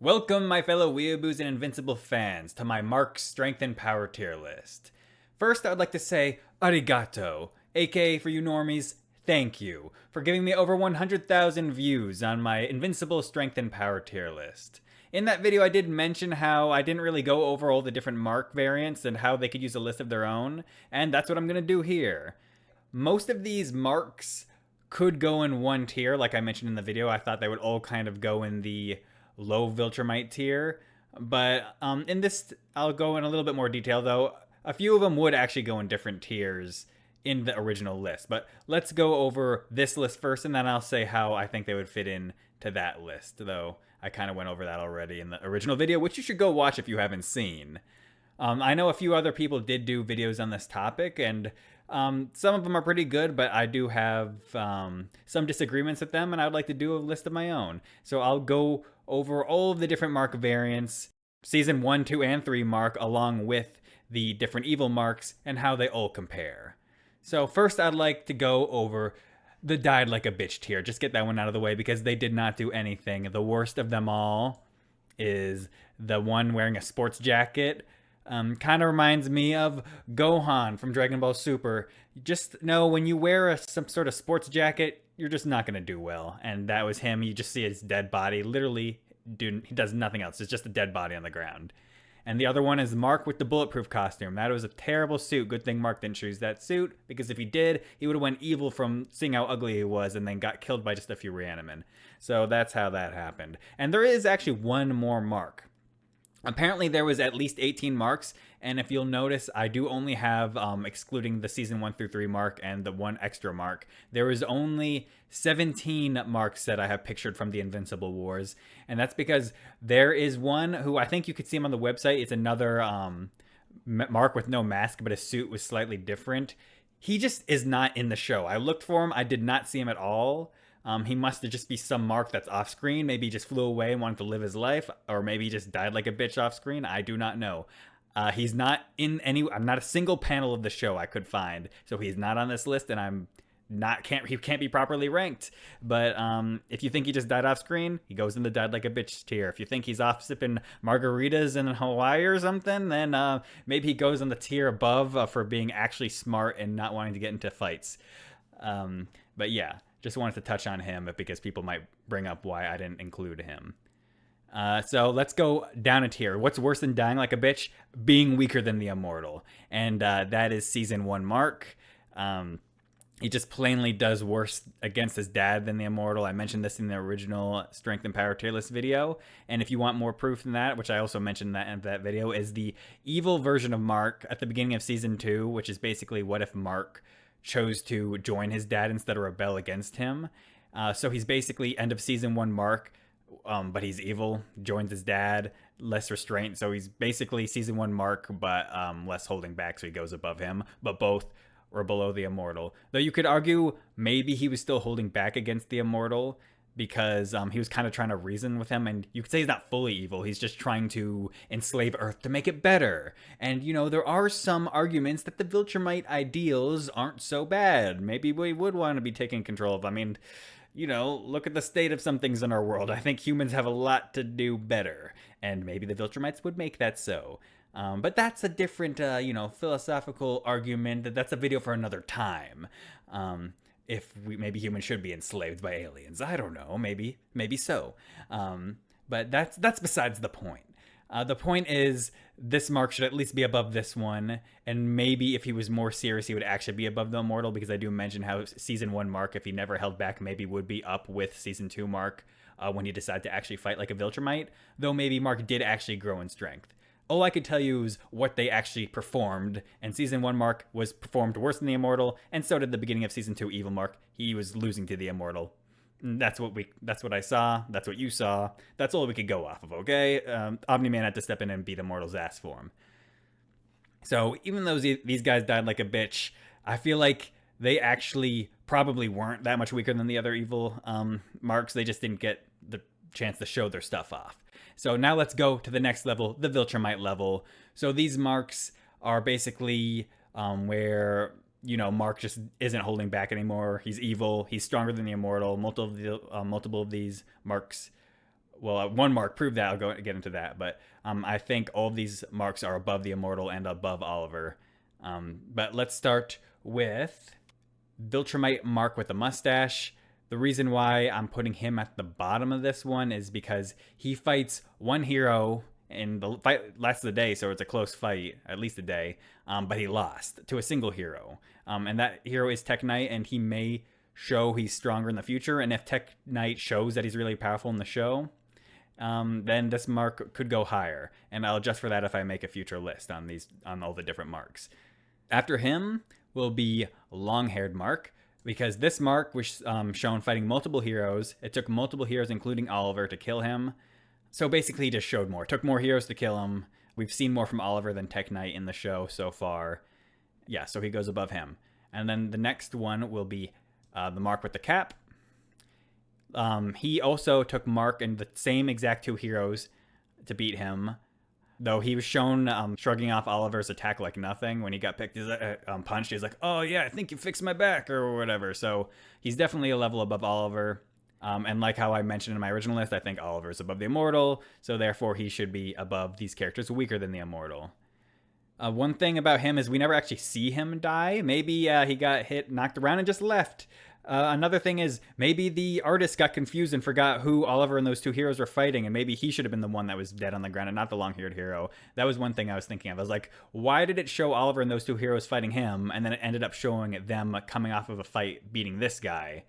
Welcome, my fellow Weeaboos and Invincible fans, to my Mark Strength and Power tier list. First, I would like to say arigato, aka for you normies, thank you, for giving me over 100,000 views on my Invincible Strength and Power tier list. In that video, I did mention how I didn't really go over all the different Mark variants and how they could use a list of their own, and that's what I'm going to do here. Most of these Marks could go in one tier, like I mentioned in the video. I thought they would all kind of go in the low Viltrumite tier, but in this, I'll go in a little bit more detail, though. A few of them would actually go in different tiers in the original list, but let's go over this list first, and then I'll say how I think they would fit in to that list, though I kind of went over that already in the original video, which you should go watch if you haven't seen. I know a few other people did do videos on this topic, and some of them are pretty good, but I do have some disagreements with them, and I would like to do a list of my own. So I'll go over all of the different Mark variants, Season 1, 2, and 3 Mark, along with the different evil Marks, and how they all compare. So first, I'd like to go over the Died Like a Bitch tier. Just get that one out of the way, because they did not do anything. The worst of them all is the one wearing a sports jacket. Kind of reminds me of Gohan from Dragon Ball Super. Just know when you wear some sort of sports jacket, you're just not going to do well. And that was him. You just see his dead body. Literally, dude, he does nothing else. It's just a dead body on the ground. And the other one is Mark with the bulletproof costume. That was a terrible suit. Good thing Mark didn't choose that suit, because if he did, he would have went evil from seeing how ugly he was and then got killed by just a few Reanimen. So that's how that happened. And there is actually one more Mark. Apparently there was at least 18 Marks, and if you'll notice, I do only have, excluding the Season 1 through 3 Mark and the one extra Mark, there was only 17 Marks that I have pictured from the Invincible Wars, and that's because there is one who, I think you could see him on the website, it's another Mark with no mask, but his suit was slightly different. He just is not in the show. I looked for him, I did not see him at all. He must have just be some Mark that's off screen. Maybe he just flew away and wanted to live his life, or maybe he just died like a bitch off screen. I do not know. He's not in any. I'm not a single panel of the show I could find, so he's not on this list, and he can't be properly ranked. But if you think he just died off screen, he goes in the died like a bitch tier. If you think he's off sipping margaritas in Hawaii or something, then maybe he goes in the tier above for being actually smart and not wanting to get into fights. But yeah. Just wanted to touch on him because people might bring up why I didn't include him. So let's go down a tier. What's worse than dying like a bitch? Being weaker than the Immortal. And that is Season 1 Mark. He just plainly does worse against his dad than the Immortal. I mentioned this in the original Strength and Power tier list video. And if you want more proof than that, which I also mentioned that in that video, is the evil version of Mark at the beginning of Season 2, which is basically what if Mark chose to join his dad instead of rebel against him. So he's basically end of Season 1 Mark, but he's evil, joins his dad, less restraint. So he's basically Season 1 Mark, but less holding back, so he goes above him. But both were below the Immortal. Though you could argue maybe he was still holding back against the Immortal, because he was kind of trying to reason with him, and you could say he's not fully evil, he's just trying to enslave Earth to make it better. And, you know, there are some arguments that the Viltrumite ideals aren't so bad. Maybe we would want to be taking control of. I mean, you know, look at the state of some things in our world. I think humans have a lot to do better, and maybe the Viltrumites would make that so. But that's a different, philosophical argument. That's a video for another time. If maybe humans should be enslaved by aliens. I don't know. Maybe so. But that's besides the point. The point is this Mark should at least be above this one. And maybe if he was more serious, he would actually be above the Immortal, because I do mention how Season 1 Mark, if he never held back, maybe would be up with Season 2 Mark when he decided to actually fight like a Viltrumite. Though maybe Mark did actually grow in strength. All I could tell you is what they actually performed, and Season 1 Mark was performed worse than the Immortal, and so did the beginning of Season 2 Evil Mark. He was losing to the Immortal. That's what I saw, that's what you saw, that's all we could go off of, okay? Omni Man had to step in and beat Immortal's ass for him. So even though these guys died like a bitch, I feel like they actually probably weren't that much weaker than the other evil Marks. They just didn't get the chance to show their stuff off. So now let's go to the next level, the Viltrumite level. So these Marks are basically where, you know, Mark just isn't holding back anymore. He's evil. He's stronger than the Immortal. Multiple of these Marks well, one mark proved that. I'll get into that, but I think all of these marks are above the Immortal and above Oliver. But let's start with Viltrumite Mark with a mustache. The reason why I'm putting him at the bottom of this one is because he fights one hero, and the fight lasts a day, so it's a close fight, at least a day. But he lost to a single hero, and that hero is Tech Knight, and he may show he's stronger in the future. And if Tech Knight shows that he's really powerful in the show, then this mark could go higher, and I'll adjust for that if I make a future list on all the different marks. After him will be Long-Haired Mark, because this mark was shown fighting multiple heroes. It took multiple heroes, including Oliver, to kill him. So basically, he just showed more. It took more heroes to kill him. We've seen more from Oliver than Tech Knight in the show so far. Yeah, so he goes above him. And then the next one will be the mark with the cap. He also took mark in the same exact two heroes to beat him. Though he was shown shrugging off Oliver's attack like nothing. When he got picked, he's punched. He's like, "Oh yeah, I think you fixed my back," or whatever. So he's definitely a level above Oliver. And like how I mentioned in my original list, I think Oliver is above the Immortal. So therefore, he should be above these characters, weaker than the Immortal. One thing about him is we never actually see him die. Maybe he got hit, knocked around, and just left. Another thing is maybe the artist got confused and forgot who Oliver and those two heroes were fighting, and maybe he should have been the one that was dead on the ground and not the long-haired hero. That was one thing I was thinking of. I was like, why did it show Oliver and those two heroes fighting him, and then it ended up showing them coming off of a fight beating this guy,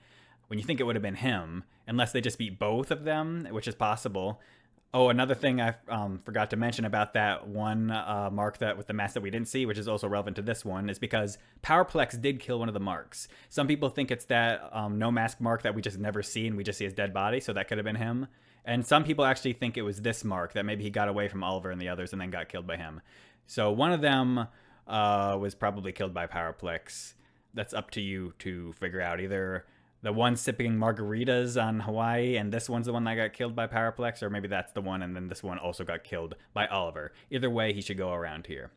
when you think it would have been him, unless they just beat both of them, which is possible. Oh, another thing I forgot to mention about that one mark that with the mask that we didn't see, which is also relevant to this one, is because Powerplex did kill one of the marks. Some people think it's that no mask mark that we just never see and we just see his dead body, so that could have been him. And some people actually think it was this mark, that maybe he got away from Oliver and the others and then got killed by him. So one of them was probably killed by Powerplex. That's up to you to figure out. Either the one sipping margaritas on Hawaii, and this one's the one that got killed by Powerplex, or maybe that's the one, and then this one also got killed by Oliver. Either way, he should go around here.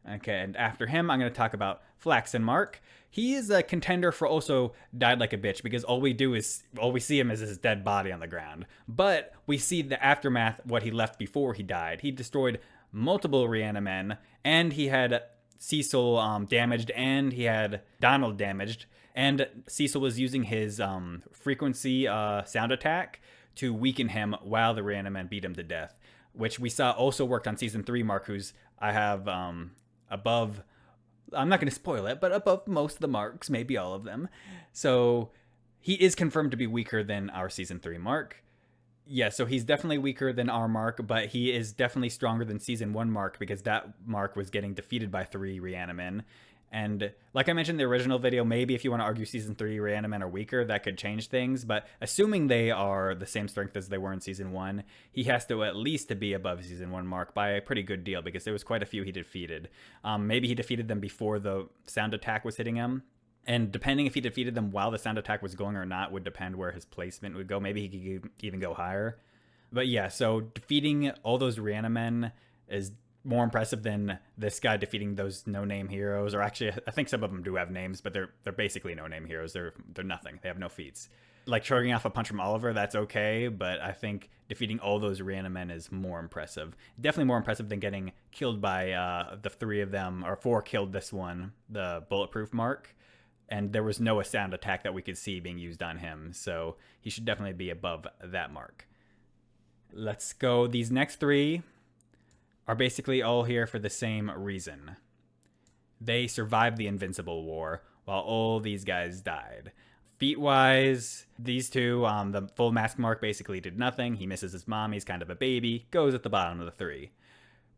Okay, and after him, I'm going to talk about Flaxen Mark. He is a contender for also died like a bitch, because all we see him is his dead body on the ground. But we see the aftermath, what he left before he died. He destroyed multiple Reanimen, and he had Cecil damaged, and he had Donald damaged. And Cecil was using his frequency sound attack to weaken him while the Reanimen beat him to death, which we saw also worked on Season 3 Mark, who's I have above, I'm not going to spoil it, but above most of the marks, maybe all of them. So he is confirmed to be weaker than our Season 3 Mark. Yeah, so he's definitely weaker than our Mark, but he is definitely stronger than Season 1 Mark, because that Mark was getting defeated by 3 Reanimen. And like I mentioned in the original video, maybe if you want to argue Season 3 Reanimen are weaker, that could change things. But assuming they are the same strength as they were in Season 1, he has to at least to be above Season 1 Mark by a pretty good deal, because there was quite a few he defeated. Maybe he defeated them before the sound attack was hitting him. And depending if he defeated them while the sound attack was going or not would depend where his placement would go. Maybe he could even go higher. But yeah, so defeating all those Reanimen is more impressive than this guy defeating those no-name heroes. Or actually, I think some of them do have names, but they're basically no-name heroes. They're nothing. They have no feats. Like shrugging off a punch from Oliver, that's okay, but I think defeating all those Reanimen is more impressive. Definitely more impressive than getting killed by the 3 of them, or 4 killed this one, the Bulletproof Mark. And there was no sound attack that we could see being used on him, so he should definitely be above that mark. Let's go. These next 3 are basically all here for the same reason. They survived the Invincible War, while all these guys died. Feat-wise, these 2, the full mask Mark basically did nothing. He misses his mom, he's kind of a baby, goes at the bottom of the 3.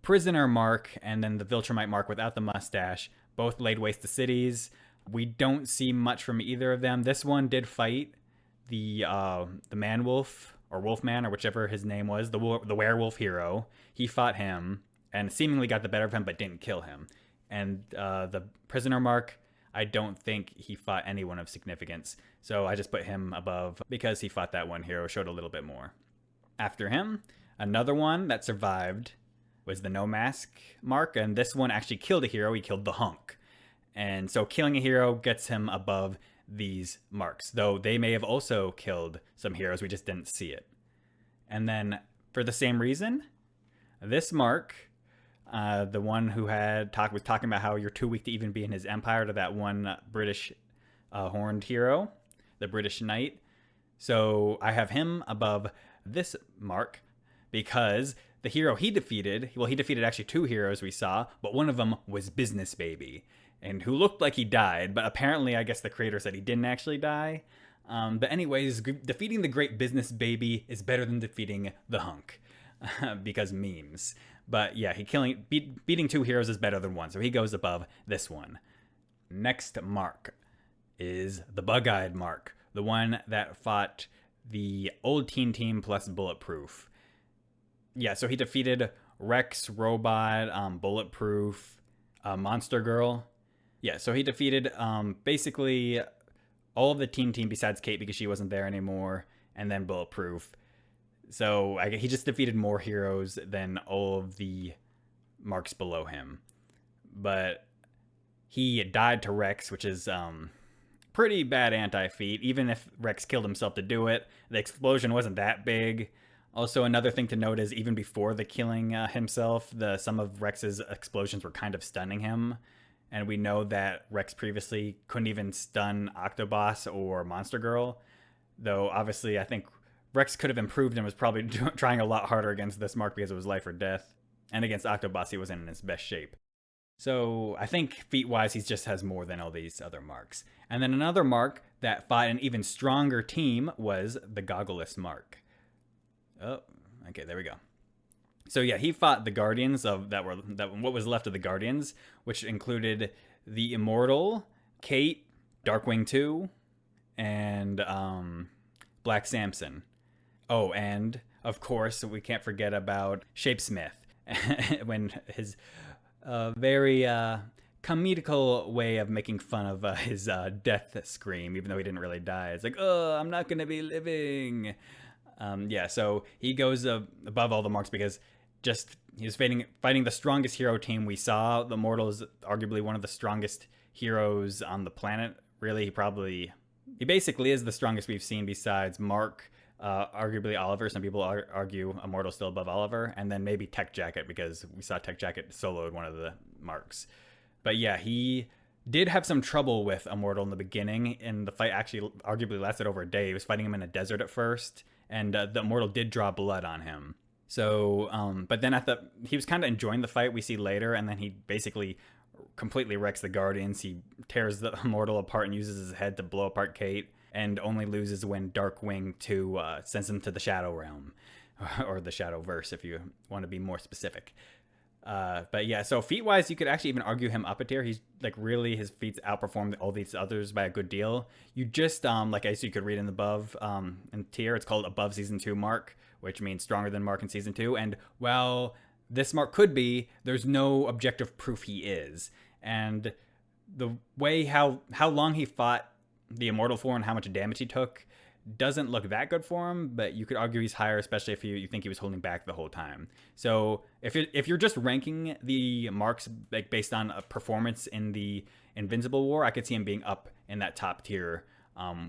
Prisoner Mark, and then the Viltrumite Mark without the mustache, both laid waste to cities. We don't see much from either of them. This one did fight the Man-Wolf, or Wolfman, or whichever his name was, the werewolf hero. He fought him and seemingly got the better of him, but didn't kill him. And the Prisoner Mark, I don't think he fought anyone of significance. So I just put him above because he fought that one hero, showed a little bit more. After him, another one that survived was the No Mask Mark, and this one actually killed a hero. He killed the Hunk. And so killing a hero gets him above these marks, though they may have also killed some heroes, we just didn't see it. And then for the same reason, this Mark, the one who was talking about how you're too weak to even be in his empire, to that one British horned hero, the British Knight. So I have him above this Mark because the hero he defeated, well, he defeated actually two heroes we saw, but one of them was Business Baby, and who looked like he died, but apparently I guess the creator said he didn't actually die. But anyways, defeating the Great Business Baby is better than defeating the Hunk, because memes. But yeah, beating two heroes is better than one, so he goes above this one. Next Mark is the Bug-Eyed Mark, the one that fought the old Teen Team plus Bulletproof. Yeah, so he defeated Rex, Robot, Bulletproof, Monster Girl. Yeah, so he defeated basically all of the Teen Team besides Kate because she wasn't there anymore, and then Bulletproof. So he just defeated more heroes than all of the marks below him. But he died to Rex, which is pretty bad anti-feat. Even if Rex killed himself to do it, the explosion wasn't that big. Also, another thing to note is even before the killing himself, some of Rex's explosions were kind of stunning him. And we know that Rex previously couldn't even stun Octoboss or Monster Girl. Though, obviously, I think Rex could have improved and was probably trying a lot harder against this Mark because it was life or death. And against Octoboss, he wasn't in his best shape. So I think feat-wise, he just has more than all these other Marks. And then another Mark that fought an even stronger team was the Goggleless Mark. Oh, okay, there we go. So yeah, he fought the Guardians what was left of the Guardians, which included the Immortal, Kate, Darkwing 2, and Black Samson. Oh, and of course, we can't forget about Shapesmith, when his very comical way of making fun of his death scream, even though he didn't really die. It's like, oh, I'm not going to be living. Yeah, so he goes above all the marks because he was fighting the strongest hero team we saw. The Immortal is arguably one of the strongest heroes on the planet. Really, he basically is the strongest we've seen besides Mark, arguably Oliver. Some people argue Immortal still above Oliver, and then maybe Tech Jacket because we saw Tech Jacket soloed one of the marks. But yeah, he did have some trouble with Immortal in the beginning, and the fight actually arguably lasted over a day. He was fighting him in a desert at first, and the Immortal did draw blood on him. So, but then he was kind of enjoying the fight we see later, and then he basically completely wrecks the Guardians. He tears the Immortal apart and uses his head to blow apart Kate, and only loses when Darkwing 2 sends him to the Shadow Realm, or the Shadowverse if you want to be more specific. But yeah, so feat-wise, you could actually even argue him up a tier. He's really, his feats outperformed all these others by a good deal. You just, like I said, you could read in the above in tier, it's called above Season 2 Mark, which means stronger than Mark in Season 2. And while this Mark could be, there's no objective proof he is. And the way how long he fought the Immortal for and how much damage he took doesn't look that good for him, but you could argue he's higher, especially if you think he was holding back the whole time. So if you're just ranking the marks like based on a performance in the Invincible War, I could see him being up in that top tier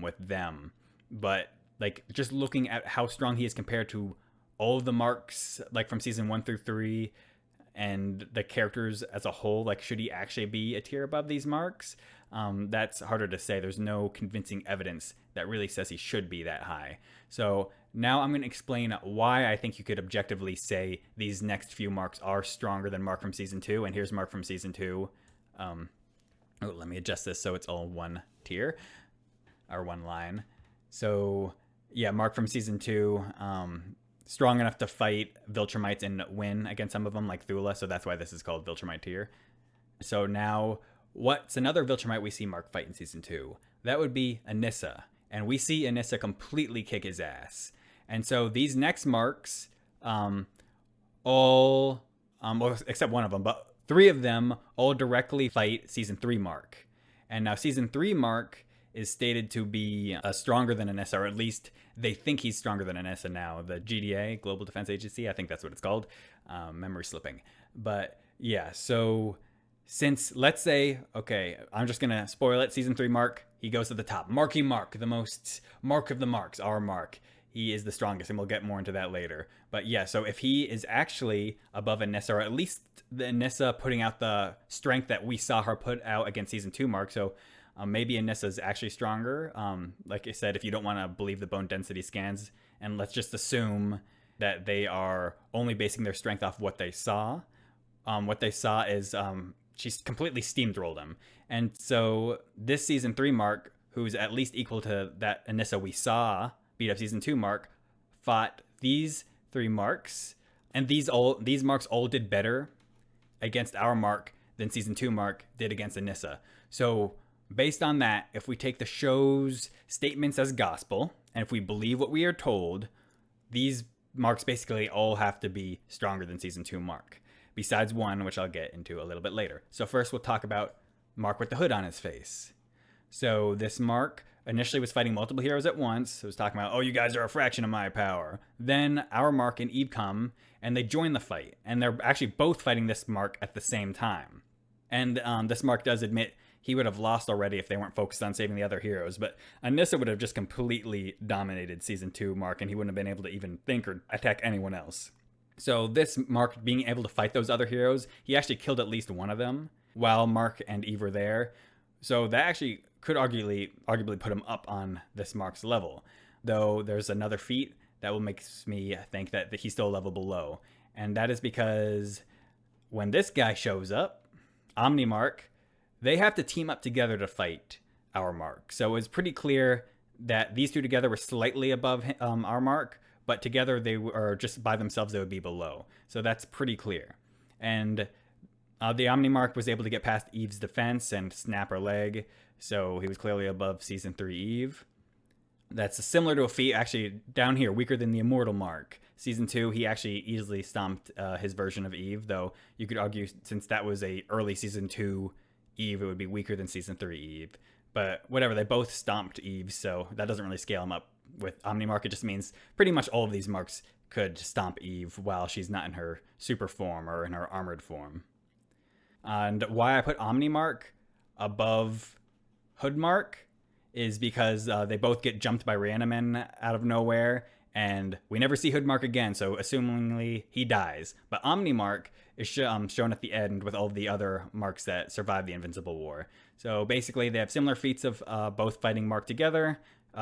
with them. But like just looking at how strong he is compared to all of the marks, like from season 1 through 3, and the characters as a whole, like should he actually be a tier above these marks? That's harder to say. There's no convincing evidence that really says he should be that high. So now I'm going to explain why I think you could objectively say these next few marks are stronger than Mark from Season 2. And here's Mark from Season 2. Let me adjust this so it's all one tier, or one line. So yeah, Mark from Season 2, strong enough to fight Viltrumites and win against some of them, like Thula. So that's why this is called Viltrumite tier. So now, what's another Viltrumite we see Mark fight in Season 2? That would be Anissa. And we see Anissa completely kick his ass. And so these next marks, all, well, except one of them, but 3 of them all directly fight Season 3 Mark. And now Season 3 Mark is stated to be stronger than Anissa, or at least they think he's stronger than Anissa now. The GDA, Global Defense Agency, I think that's what it's called. Memory slipping. But yeah, so since, let's say, okay, I'm just going to spoil it, Season 3 Mark, he goes to the top. Marky Mark, the most Mark of the Marks, our Mark. he is the strongest, and we'll get more into that later. But yeah, so if he is actually above Anissa, or at least the Anissa putting out the strength that we saw her put out against season 2 Mark, so maybe Anissa's actually stronger. Like I said, if you don't want to believe the bone density scans, and let's just assume that they are only basing their strength off what they saw. What they saw is she's completely steamrolled him. And so this season 3 Mark, who's at least equal to that Anissa we saw beat up season 2 Mark, fought these 3 Marks. And these Marks all did better against our Mark than season 2 Mark did against Anissa. So based on that, if we take the show's statements as gospel, and if we believe what we are told, these Marks basically all have to be stronger than season 2 Mark. Besides one, which I'll get into a little bit later. So first we'll talk about Mark with the hood on his face. So this Mark initially was fighting multiple heroes at once. It was talking about, oh, you guys are a fraction of my power. Then our Mark and Eve come, and they join the fight. And they're actually both fighting this Mark at the same time. And this Mark does admit he would have lost already if they weren't focused on saving the other heroes. But Anissa would have just completely dominated season 2 Mark, and he wouldn't have been able to even think or attack anyone else. So this Mark being able to fight those other heroes, he actually killed at least one of them while Mark and Eve were there. So that actually could arguably put him up on this Mark's level. Though there's another feat that will make me think that he's still a level below. And that is because when this guy shows up, Omni Mark, they have to team up together to fight our Mark. So it's pretty clear that these two together were slightly above our Mark, but together they were just by themselves, they would be below. So that's pretty clear. And the Omni Mark was able to get past Eve's defense and snap her leg, so he was clearly above season 3 Eve. That's similar to a feat actually down here, weaker than the Immortal Mark. Season 2, he actually easily stomped his version of Eve, though you could argue since that was a early season 2 Eve, it would be weaker than season 3 Eve. But whatever, they both stomped Eve, so that doesn't really scale him up with Omni Mark. It just means pretty much all of these Marks could stomp Eve while she's not in her super form or in her armored form. And why I put Omni Mark above Hood Mark is because they both get jumped by Reaniman out of nowhere, and we never see Hood Mark again, so assumingly he dies. But Omni Mark is shown at the end with all the other Marks that survived the Invincible War. So basically they have similar feats of both fighting Mark together.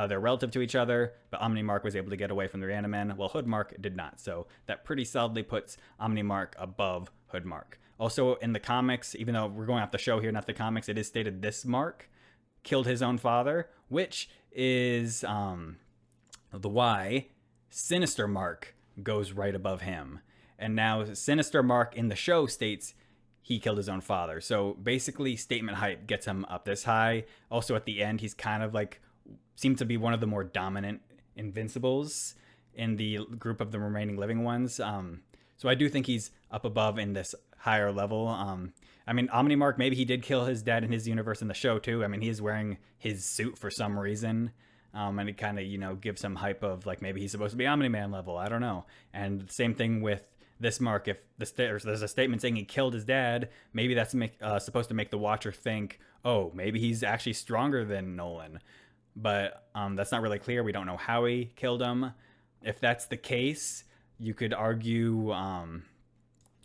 They're relative to each other, but Omni Mark was able to get away from the Reaniman, while Hood Mark did not. So that pretty solidly puts Omni Mark above Hood Mark. Also in the comics, even though we're going off the show here, not the comics, it is stated this Mark killed his own father, which is the why Sinister Mark goes right above him. And now Sinister Mark in the show states he killed his own father. So basically statement hype gets him up this high. Also at the end, he's kind of like, seems to be one of the more dominant Invincibles in the group of the remaining living ones. So I do think he's up above in this higher level. I mean, Omni Mark, maybe he did kill his dad in his universe in the show too. I mean, he is wearing his suit for some reason. And it kind of, gives some hype of like maybe he's supposed to be Omni Man level. I don't know. And same thing with this Mark. If there's a statement saying he killed his dad, maybe that's supposed to make the watcher think, oh, maybe he's actually stronger than Nolan. But that's not really clear. We don't know how he killed him. If that's the case, you could argue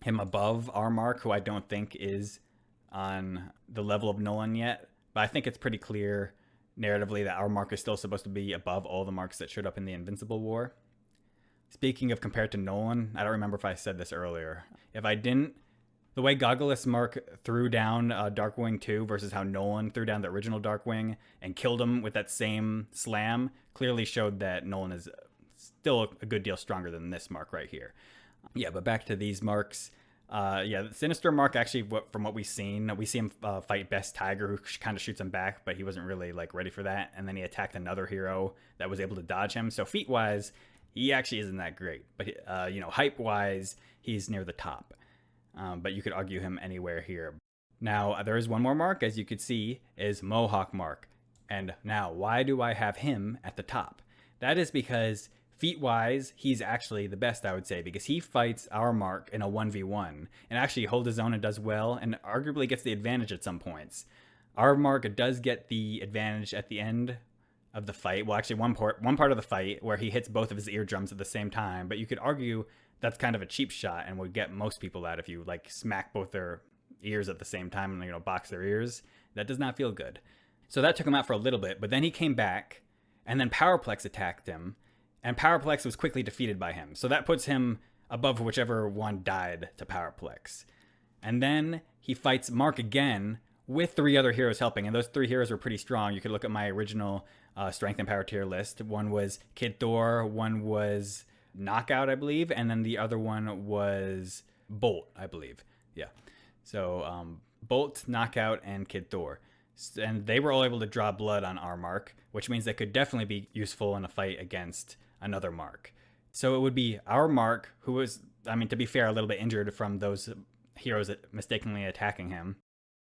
him above our Mark, who I don't think is on the level of Nolan yet. But I think it's pretty clear narratively that our Mark is still supposed to be above all the Marks that showed up in the Invincible War. Speaking of compared to Nolan, I don't remember if I said this earlier. If I didn't, the way Goggleless Mark threw down Darkwing 2 versus how Nolan threw down the original Darkwing and killed him with that same slam clearly showed that Nolan is still a good deal stronger than this Mark right here. Yeah, but back to these Marks. The Sinister Mark, actually, from what we've seen, we see him fight Best Tiger, who kind of shoots him back, but he wasn't really ready for that. And then he attacked another hero that was able to dodge him. So feat-wise, he actually isn't that great. But, hype-wise, he's near the top. But you could argue him anywhere here. Now, there is one more Mark, as you could see, is Mohawk Mark. And now, why do I have him at the top? That is because feat-wise, he's actually the best, I would say, because he fights our Mark in a 1v1 and actually holds his own and does well and arguably gets the advantage at some points. Our Mark does get the advantage at the end of the fight. Well, actually, one part of the fight where he hits both of his eardrums at the same time. But you could argue that's kind of a cheap shot and would get most people out if you like smack both their ears at the same time and, you know, box their ears. That does not feel good. So that took him out for a little bit, but then he came back, and then Powerplex attacked him, and Powerplex was quickly defeated by him. So that puts him above whichever one died to Powerplex. And then he fights Mark again with 3 other heroes helping, and those 3 heroes were pretty strong. You could look at my original Strength and Power tier list. One was Kid Thor, one was Knockout, I believe, and then the other one was Bolt, I believe. Yeah. So Bolt, Knockout, and Kid Thor. And they were all able to draw blood on our Mark, which means they could definitely be useful in a fight against another Mark. So it would be our Mark, who was, I mean, to be fair, a little bit injured from those heroes mistakenly attacking him.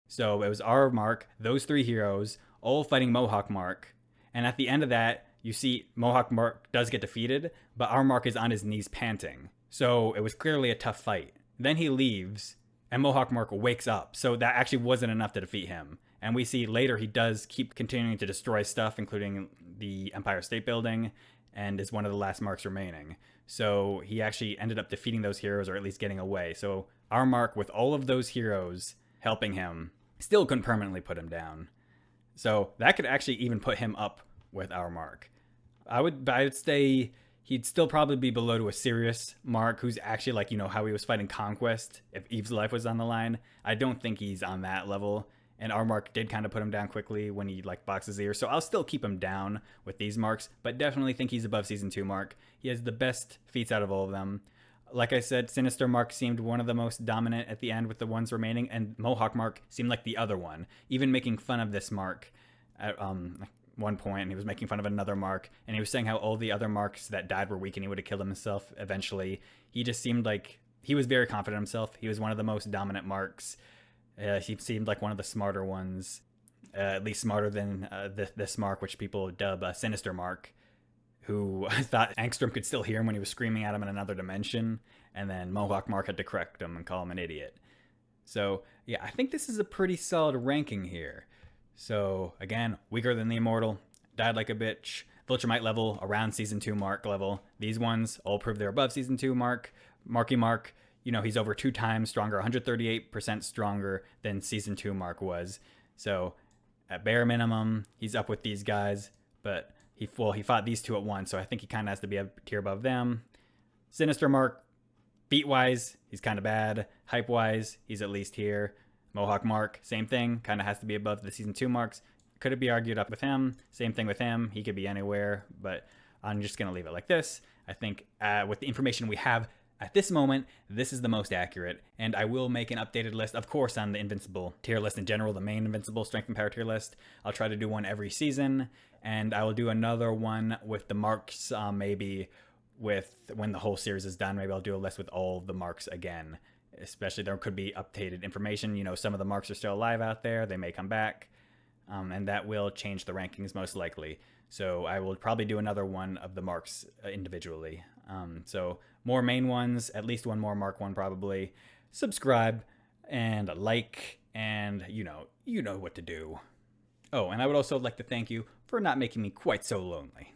So it was our Mark, those 3 heroes, all fighting Mohawk Mark. And at the end of that, you see Mohawk Mark does get defeated, but our Mark is on his knees panting. So it was clearly a tough fight. Then he leaves, and Mohawk Mark wakes up. So that actually wasn't enough to defeat him. And we see later he does keep continuing to destroy stuff, including the Empire State Building, and is one of the last Marks remaining. So he actually ended up defeating those heroes, or at least getting away. So our Mark, with all of those heroes helping him, still couldn't permanently put him down. So that could actually even put him up with our Mark. I would say he'd still probably be below to a serious Mark who's actually like, you know, how he was fighting Conquest if Eve's life was on the line. I don't think he's on that level. And our Mark did kind of put him down quickly when he like boxed his ear. So I'll still keep him down with these Marks, but definitely think he's above Season 2 Mark. He has the best feats out of all of them. Like I said, Sinister Mark seemed one of the most dominant at the end with the ones remaining, and Mohawk Mark seemed like the other one, even making fun of this Mark at one point, and he was making fun of another Mark, and he was saying how all the other Marks that died were weak and he would have killed himself eventually. He just seemed like he was very confident in himself. He was one of the most dominant Marks. He seemed like one of the smarter ones, at least smarter than this Mark, which people dub Sinister Mark, who thought Angstrom could still hear him when he was screaming at him in another dimension, and then Mohawk Mark had to correct him and call him an idiot. So, yeah, I think this is a pretty solid ranking here. So, again, weaker than the Immortal, died like a bitch, Viltrumite level, around Season 2 Mark level. These ones all prove they're above Season 2 Mark. Marky Mark, you know, he's over 2 times stronger, 138% stronger than Season 2 Mark was. So, at bare minimum, he's up with these guys, but he fought these 2 at once, so I think he kind of has to be a tier above them. Sinister Mark, feat-wise, he's kind of bad. Hype-wise, he's at least here. Mohawk Mark, same thing, kind of has to be above the Season 2 Marks. Could it be argued up with him? Same thing with him. He could be anywhere, but I'm just going to leave it like this. I think with the information we have at this moment, this is the most accurate, and I will make an updated list, of course, on the Invincible tier list in general, the main Invincible Strength and Power tier list. I'll try to do one every season, and I will do another one with the Marks, maybe with when the whole series is done. Maybe I'll do a list with all the Marks again. Especially there could be updated information. You know, some of the Marks are still alive out there. They may come back, and that will change the rankings most likely. So I will probably do another one of the Marks individually. So more main ones, at least one more Mark 1 probably. Subscribe and like, and you know what to do. Oh, and I would also like to thank you for not making me quite so lonely.